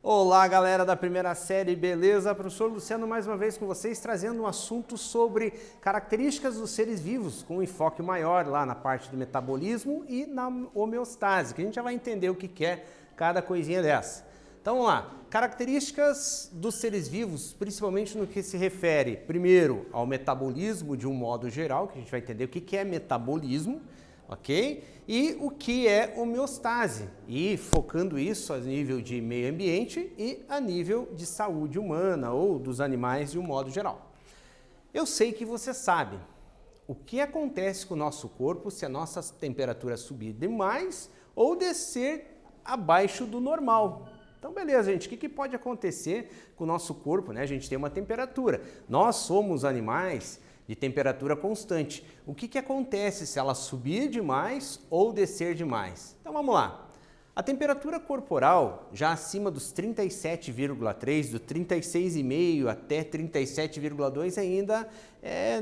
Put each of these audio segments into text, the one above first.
Olá, galera da primeira série, beleza? Professor Luciano mais uma vez com vocês, trazendo um assunto sobre características dos seres vivos, com um enfoque maior lá na parte do metabolismo e na homeostase, que a gente já vai entender o que é cada coisinha dessa. Então vamos lá, características dos seres vivos, principalmente no que se refere, primeiro, ao metabolismo de um modo geral, que a gente vai entender o que é metabolismo, ok? E o que é homeostase, e focando isso a nível de meio ambiente e a nível de saúde humana ou dos animais de um modo geral. Eu sei que você sabe o que acontece com o nosso corpo se a nossa temperatura subir demais ou descer abaixo do normal. Então, beleza, gente, o que pode acontecer com o nosso corpo, né? A gente tem uma temperatura, nós somos animais de temperatura constante. O que acontece se ela subir demais ou descer demais? Então vamos lá. A temperatura corporal, já acima dos 37,3, do 36,5 até 37,2 ainda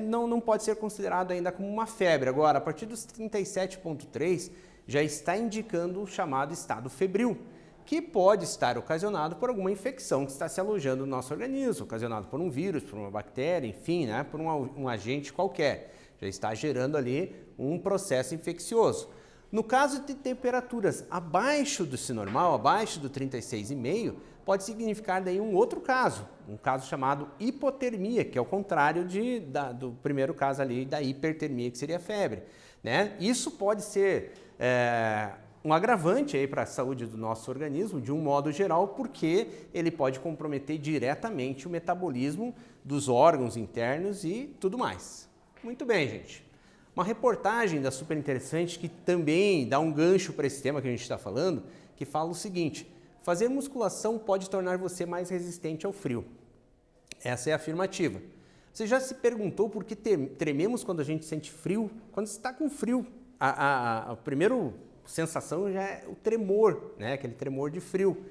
não pode ser considerado ainda como uma febre. Agora, a partir dos 37,3 já está indicando o chamado estado febril, que pode estar ocasionado por alguma infecção que está se alojando no nosso organismo, ocasionado por um vírus, por uma bactéria, enfim, né, por um agente qualquer. Já está gerando ali um processo infeccioso. No caso de temperaturas abaixo do normal, abaixo do 36,5, pode significar daí um outro caso, um caso chamado hipotermia, que é o contrário do primeiro caso ali da hipertermia, que seria a febre, né? Isso pode ser um agravante aí para a saúde do nosso organismo, de um modo geral, porque ele pode comprometer diretamente o metabolismo dos órgãos internos e tudo mais. Muito bem, gente. Uma reportagem da Super Interessante que também dá um gancho para esse tema que a gente está falando, que fala o seguinte: fazer musculação pode tornar você mais resistente ao frio. Essa é a afirmativa. Você já se perguntou por que trememos quando a gente sente frio? Quando você está com frio, a primeira sensação já é o tremor, né? Aquele tremor de frio.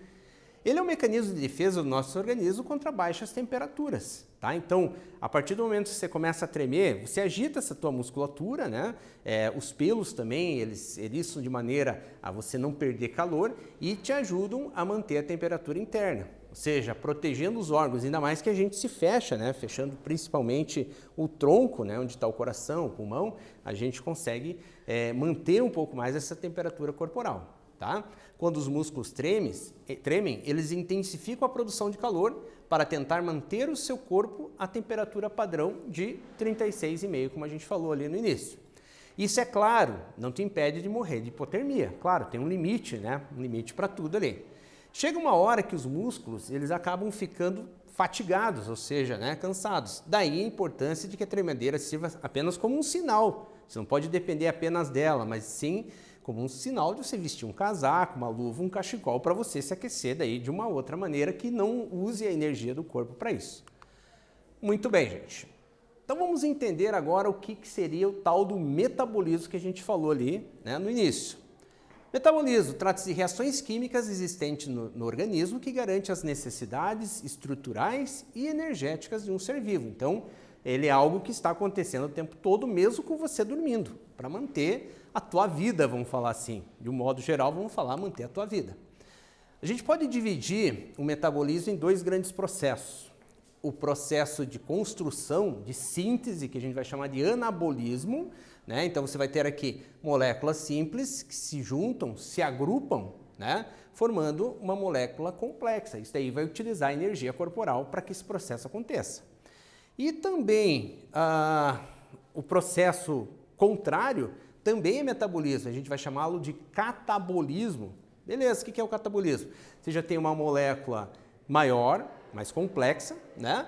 Ele é um mecanismo de defesa do nosso organismo contra baixas temperaturas, tá? Então, a partir do momento que você começa a tremer, você agita essa tua musculatura, né? Os pelos também, eles eriçam de maneira a você não perder calor e te ajudam a manter a temperatura interna. Ou seja, protegendo os órgãos, ainda mais que a gente se fecha, né? Fechando principalmente o tronco, né? Onde está o coração, o pulmão, a gente consegue manter um pouco mais essa temperatura corporal, tá? Quando os músculos tremem, eles intensificam a produção de calor para tentar manter o seu corpo a temperatura padrão de 36,5, como a gente falou ali no início. Isso, é claro, não te impede de morrer de hipotermia. Claro, tem um limite, né? Um limite para tudo ali. Chega uma hora que os músculos eles acabam ficando fatigados, ou seja, né, cansados. Daí a importância de que a tremedeira sirva apenas como um sinal. Você não pode depender apenas dela, mas sim como um sinal de você vestir um casaco, uma luva, um cachecol para você se aquecer daí de uma outra maneira que não use a energia do corpo para isso. Muito bem, gente. Então vamos entender agora o que seria o tal do metabolismo que a gente falou ali, né, no início. Metabolismo trata-se de reações químicas existentes no organismo que garante as necessidades estruturais e energéticas de um ser vivo. Então, ele é algo que está acontecendo o tempo todo, mesmo com você dormindo, para manter a tua vida, vamos falar assim. De um modo geral, vamos falar manter a tua vida. A gente pode dividir o metabolismo em dois grandes processos. O processo de construção, de síntese, que a gente vai chamar de anabolismo, né? Então você vai ter aqui moléculas simples que se juntam, se agrupam, né? Formando uma molécula complexa. Isso daí vai utilizar a energia corporal para que esse processo aconteça. E também o processo contrário também é metabolismo, a gente vai chamá-lo de catabolismo. Beleza, o que é o catabolismo? Você já tem uma molécula maior, mais complexa, né?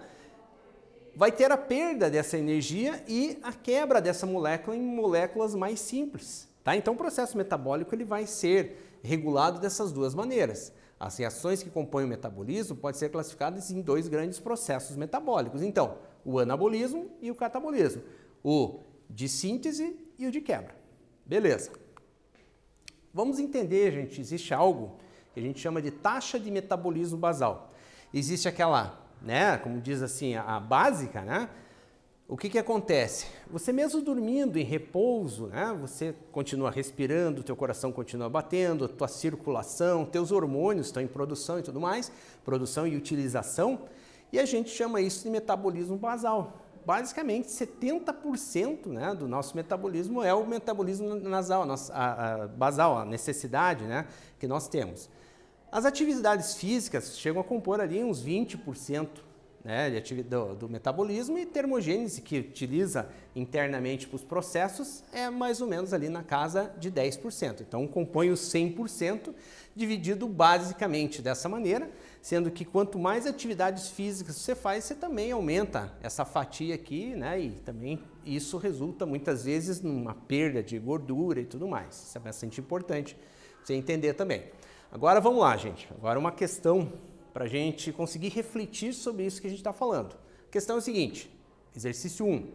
Vai ter a perda dessa energia e a quebra dessa molécula em moléculas mais simples, tá? Então o processo metabólico ele vai ser regulado dessas duas maneiras. As reações que compõem o metabolismo podem ser classificadas em dois grandes processos metabólicos. Então, o anabolismo e o catabolismo. O de síntese e o de quebra. Beleza. Vamos entender, gente, existe algo que a gente chama de taxa de metabolismo basal. Existe aquela, né, como diz assim, a básica, né? o que acontece? Você mesmo dormindo em repouso, né, você continua respirando, teu coração continua batendo, tua circulação, teus hormônios estão em produção e tudo mais, produção e utilização, e a gente chama isso de metabolismo basal. Basicamente, 70%, né, do nosso metabolismo é o metabolismo nasal, basal, a necessidade, né, que nós temos. As atividades físicas chegam a compor ali uns 20%, né, do metabolismo, e termogênese, que utiliza internamente para os processos, é mais ou menos ali na casa de 10%. Então, compõe os 100%, dividido basicamente dessa maneira, sendo que quanto mais atividades físicas você faz, você também aumenta essa fatia aqui, né, e também isso resulta muitas vezes numa perda de gordura e tudo mais. Isso é bastante importante você entender também. Agora vamos lá, gente. Agora uma questão para a gente conseguir refletir sobre isso que a gente está falando. A questão é o seguinte, exercício 1.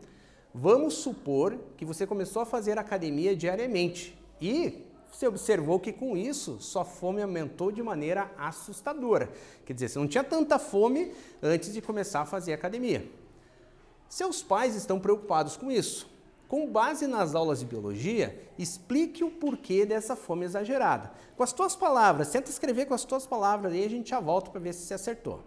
Vamos supor que você começou a fazer academia diariamente e você observou que com isso sua fome aumentou de maneira assustadora. Quer dizer, você não tinha tanta fome antes de começar a fazer academia. Seus pais estão preocupados com isso. Com base nas aulas de biologia, explique o porquê dessa fome exagerada. Com as tuas palavras, tenta escrever com as tuas palavras aí, a gente já volta para ver se você acertou.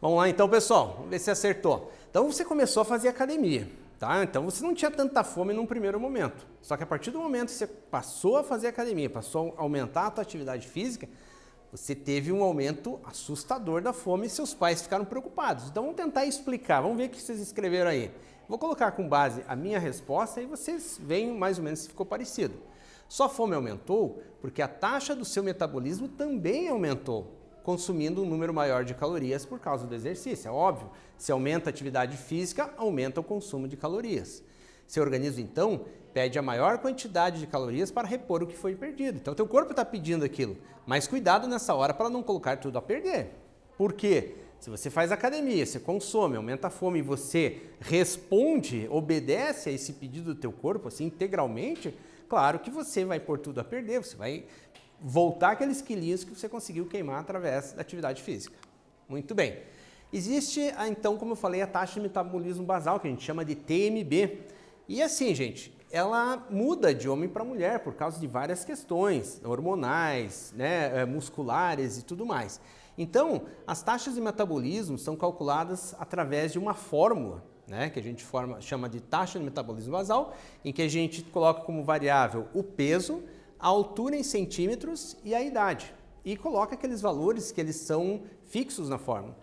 Vamos lá então, pessoal, vamos ver se acertou. Então você começou a fazer academia, tá? Então você não tinha tanta fome num primeiro momento. Só que a partir do momento que você passou a fazer academia, passou a aumentar a tua atividade física, você teve um aumento assustador da fome e seus pais ficaram preocupados. Então vamos tentar explicar, vamos ver o que vocês escreveram aí. Vou colocar com base a minha resposta e vocês veem mais ou menos se ficou parecido. Sua fome aumentou porque a taxa do seu metabolismo também aumentou, consumindo um número maior de calorias por causa do exercício. É óbvio, se aumenta a atividade física, aumenta o consumo de calorias. Seu organismo, então, pede a maior quantidade de calorias para repor o que foi perdido. Então, teu corpo está pedindo aquilo, mas cuidado nessa hora para não colocar tudo a perder. Por quê? Se você faz academia, você consome, aumenta a fome e você responde, obedece a esse pedido do teu corpo, assim, integralmente, claro que você vai pôr tudo a perder, você vai voltar aqueles quilinhos que você conseguiu queimar através da atividade física. Muito bem. Existe, então, como eu falei, a taxa de metabolismo basal, que a gente chama de TMB. E assim, gente, ela muda de homem para mulher por causa de várias questões hormonais, né, musculares e tudo mais. Então, as taxas de metabolismo são calculadas através de uma fórmula, né, que a gente chama de taxa de metabolismo basal, em que a gente coloca como variável o peso, a altura em centímetros e a idade. E coloca aqueles valores que eles são fixos na fórmula.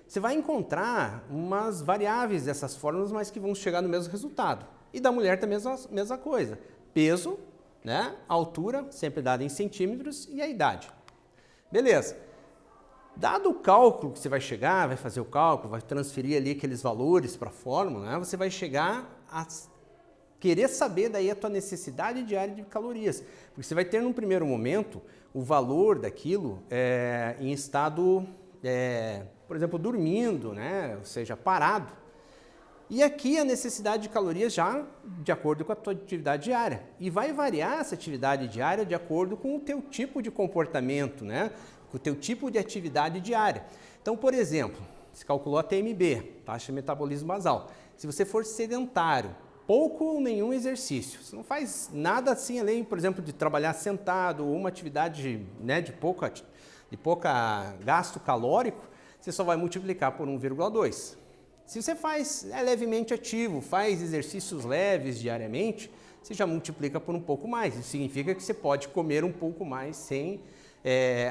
Você vai encontrar umas variáveis dessas fórmulas, mas que vão chegar no mesmo resultado. E da mulher também a mesma coisa. Peso, né? Altura, sempre dada em centímetros, e a idade. Beleza. Dado o cálculo que você vai chegar, vai fazer o cálculo, vai transferir ali aqueles valores para a fórmula, né? Você vai chegar a querer saber daí a tua necessidade diária de calorias. Porque você vai ter num primeiro momento o valor daquilo em estado, por exemplo, dormindo, né? Ou seja, parado. E aqui a necessidade de calorias já de acordo com a tua atividade diária. E vai variar essa atividade diária de acordo com o teu tipo de comportamento, né? Com o teu tipo de atividade diária. Então, por exemplo, se calculou a TMB, taxa de metabolismo basal. Se você for sedentário, pouco ou nenhum exercício, você não faz nada assim além, por exemplo, de trabalhar sentado ou uma atividade, né, de pouca gasto calórico, você só vai multiplicar por 1,2. Se você é levemente ativo, faz exercícios leves diariamente, você já multiplica por um pouco mais. Isso significa que você pode comer um pouco mais sem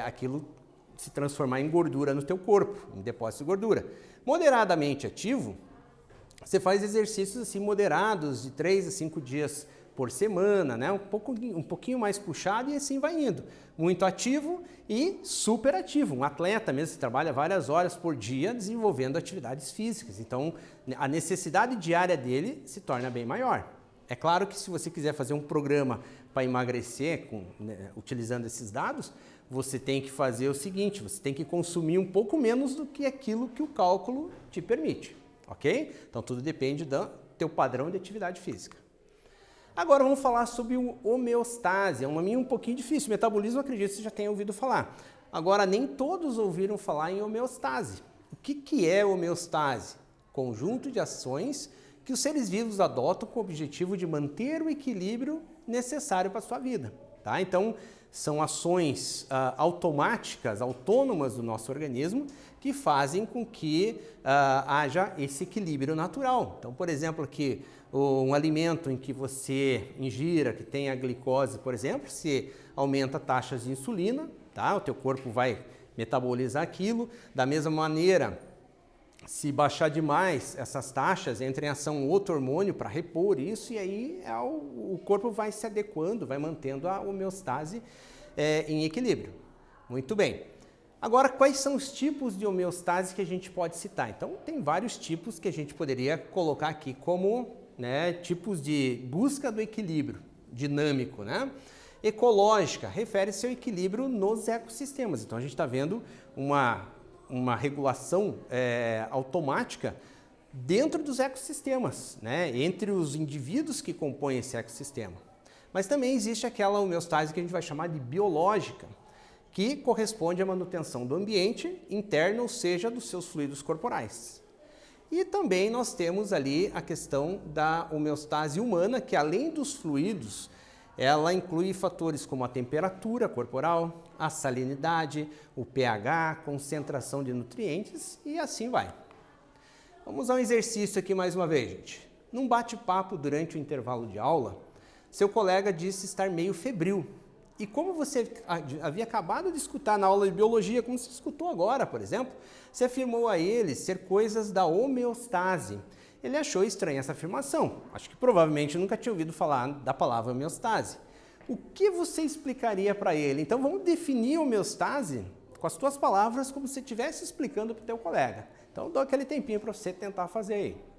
aquilo se transformar em gordura no teu corpo, em depósito de gordura. Moderadamente ativo, você faz exercícios assim moderados de 3 a 5 dias por semana, né? Um pouquinho mais puxado e assim vai indo. Muito ativo e super ativo. Um atleta mesmo que trabalha várias horas por dia desenvolvendo atividades físicas. Então, a necessidade diária dele se torna bem maior. É claro que se você quiser fazer um programa para emagrecer utilizando esses dados, você tem que fazer o seguinte, você tem que consumir um pouco menos do que aquilo que o cálculo te permite. Ok? Então tudo depende do teu padrão de atividade física. Agora vamos falar sobre o homeostase. É um nome um pouquinho difícil. Metabolismo, acredito que você já tenha ouvido falar. Agora, nem todos ouviram falar em homeostase. O que é homeostase? Conjunto de ações que os seres vivos adotam com o objetivo de manter o equilíbrio necessário para a sua vida. Tá? Então, são ações automáticas, autônomas do nosso organismo, que fazem com que haja esse equilíbrio natural. Então, por exemplo, aqui, um alimento em que você ingira, que tem a glicose, por exemplo, se aumenta taxas de insulina, tá? O teu corpo vai metabolizar aquilo. Da mesma maneira, se baixar demais essas taxas, entra em ação outro hormônio para repor isso, e aí o corpo vai se adequando, vai mantendo a homeostase em equilíbrio. Muito bem. Agora, quais são os tipos de homeostase que a gente pode citar? Então, tem vários tipos que a gente poderia colocar aqui como, né, tipos de busca do equilíbrio dinâmico, né? Ecológica, refere-se ao equilíbrio nos ecossistemas. Então, a gente está vendo uma regulação automática dentro dos ecossistemas, né? Entre os indivíduos que compõem esse ecossistema. Mas também existe aquela homeostase que a gente vai chamar de biológica, que corresponde à manutenção do ambiente interno, ou seja, dos seus fluidos corporais. E também nós temos ali a questão da homeostase humana, que além dos fluidos, Ela inclui fatores como a temperatura corporal, a salinidade, o pH, concentração de nutrientes e assim vai. Vamos a um exercício aqui mais uma vez, gente. Num bate-papo durante o intervalo de aula, seu colega disse estar meio febril. E como você havia acabado de escutar na aula de biologia, como você escutou agora, por exemplo, você afirmou a ele ser coisas da homeostase. Ele achou estranha essa afirmação. Acho que provavelmente nunca tinha ouvido falar da palavra homeostase. O que você explicaria para ele? Então vamos definir homeostase com as tuas palavras como se estivesse explicando para o teu colega. Então dou aquele tempinho para você tentar fazer aí.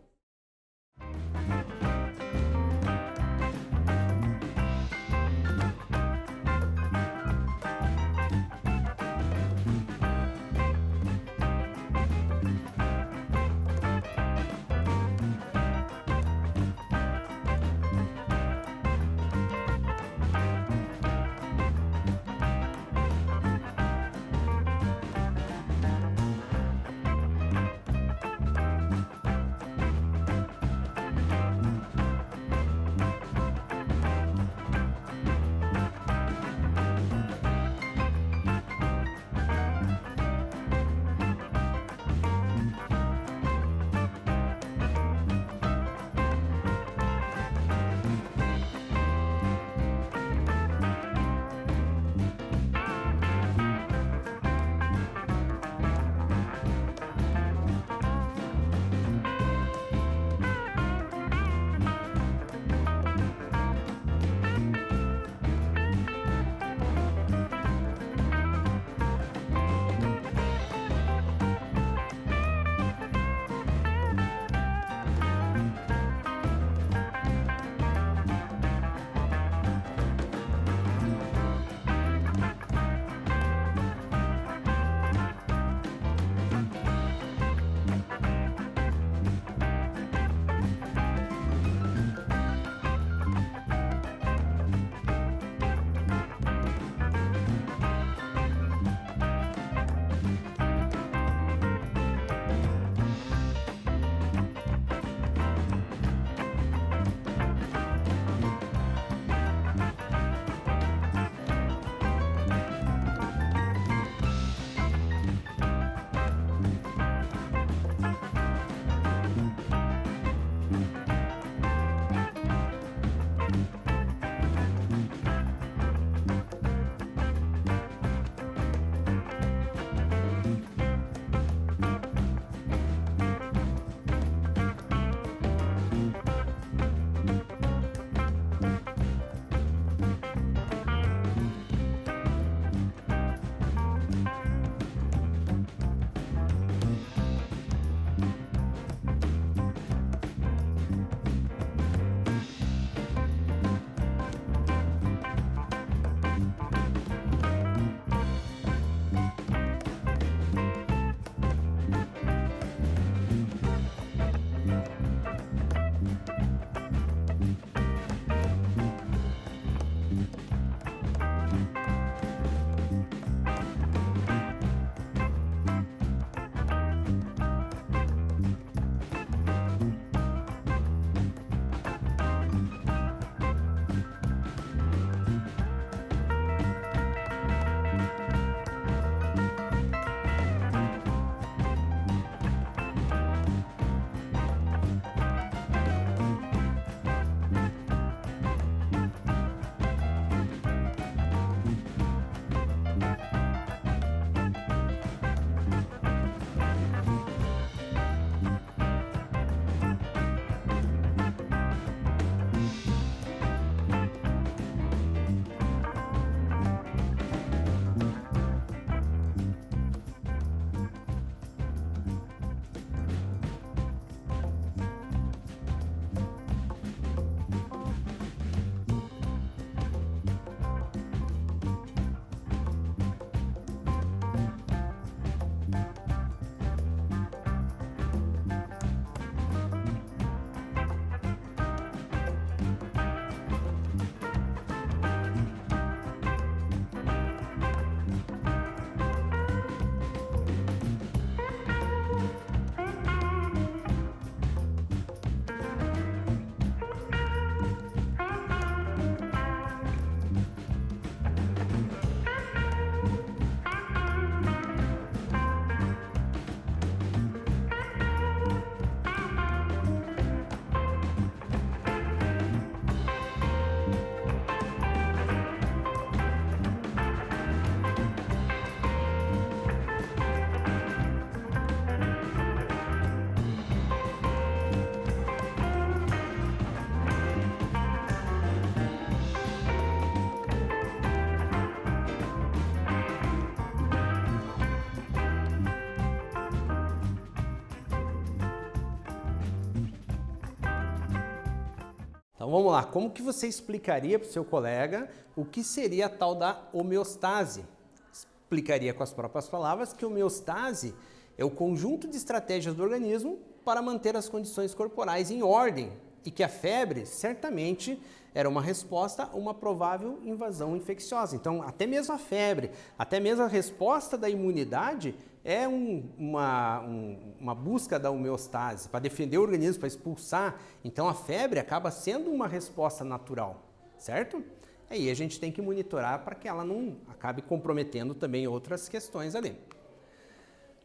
Então vamos lá, como que você explicaria para o seu colega o que seria a tal da homeostase? Explicaria com as próprias palavras que homeostase é o conjunto de estratégias do organismo para manter as condições corporais em ordem e que a febre certamente era uma resposta a uma provável invasão infecciosa. Então, até mesmo a febre, até mesmo a resposta da imunidade é uma busca da homeostase, para defender o organismo, para expulsar. Então, a febre acaba sendo uma resposta natural, certo? Aí a gente tem que monitorar para que ela não acabe comprometendo também outras questões ali.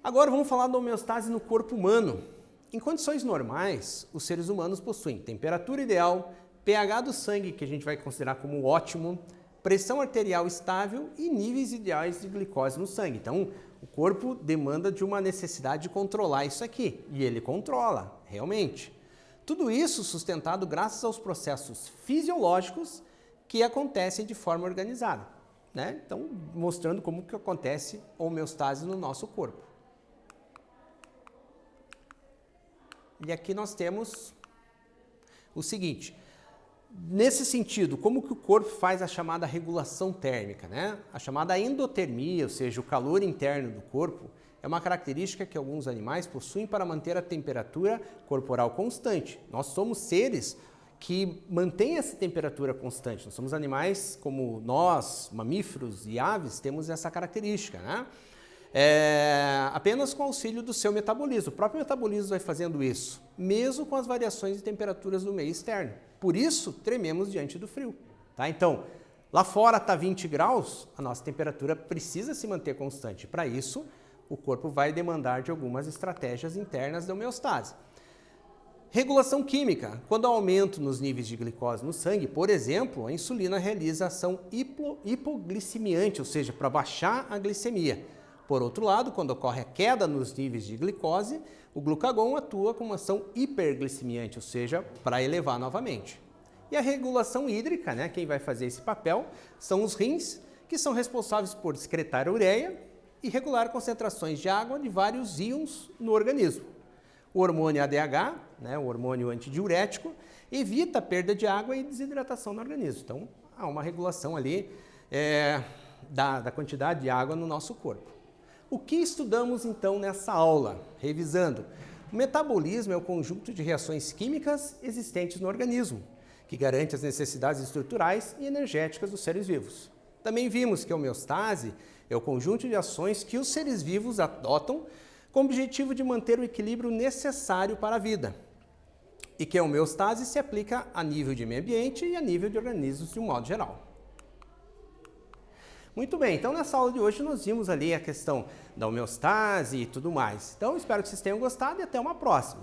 Agora vamos falar da homeostase no corpo humano. Em condições normais, os seres humanos possuem temperatura ideal, pH do sangue, que a gente vai considerar como ótimo, pressão arterial estável e níveis ideais de glicose no sangue. Então, o corpo demanda de uma necessidade de controlar isso aqui, e ele controla, realmente. Tudo isso sustentado graças aos processos fisiológicos que acontecem de forma organizada, né? Então, mostrando como que acontece a homeostase no nosso corpo. E aqui nós temos o seguinte, nesse sentido, como que o corpo faz a chamada regulação térmica, né? A chamada endotermia, ou seja, o calor interno do corpo, é uma característica que alguns animais possuem para manter a temperatura corporal constante. Nós somos seres que mantêm essa temperatura constante. Nós somos animais como nós, mamíferos e aves, temos essa característica, né? Apenas com auxílio do seu metabolismo. O próprio metabolismo vai fazendo isso, mesmo com as variações de temperaturas do meio externo. Por isso, trememos diante do frio. Tá? Então, lá fora está 20 graus, a nossa temperatura precisa se manter constante. Para isso, o corpo vai demandar de algumas estratégias internas da homeostase. Regulação química. Quando há aumento nos níveis de glicose no sangue, por exemplo, a insulina realiza ação hipoglicemiante, ou seja, para baixar a glicemia. Por outro lado, quando ocorre a queda nos níveis de glicose, o glucagon atua com uma ação hiperglicemiante, ou seja, para elevar novamente. E a regulação hídrica, né, quem vai fazer esse papel, são os rins, que são responsáveis por excretar ureia e regular concentrações de água de vários íons no organismo. O hormônio ADH, né, o hormônio antidiurético, evita a perda de água e desidratação no organismo. Então, há uma regulação ali da quantidade de água no nosso corpo. O que estudamos então nessa aula? Revisando, o metabolismo é o conjunto de reações químicas existentes no organismo, que garante as necessidades estruturais e energéticas dos seres vivos. Também vimos que a homeostase é o conjunto de ações que os seres vivos adotam com o objetivo de manter o equilíbrio necessário para a vida, e que a homeostase se aplica a nível de meio ambiente e a nível de organismos de um modo geral. Muito bem, então nessa aula de hoje nós vimos ali a questão da homeostase e tudo mais. Então espero que vocês tenham gostado e até uma próxima.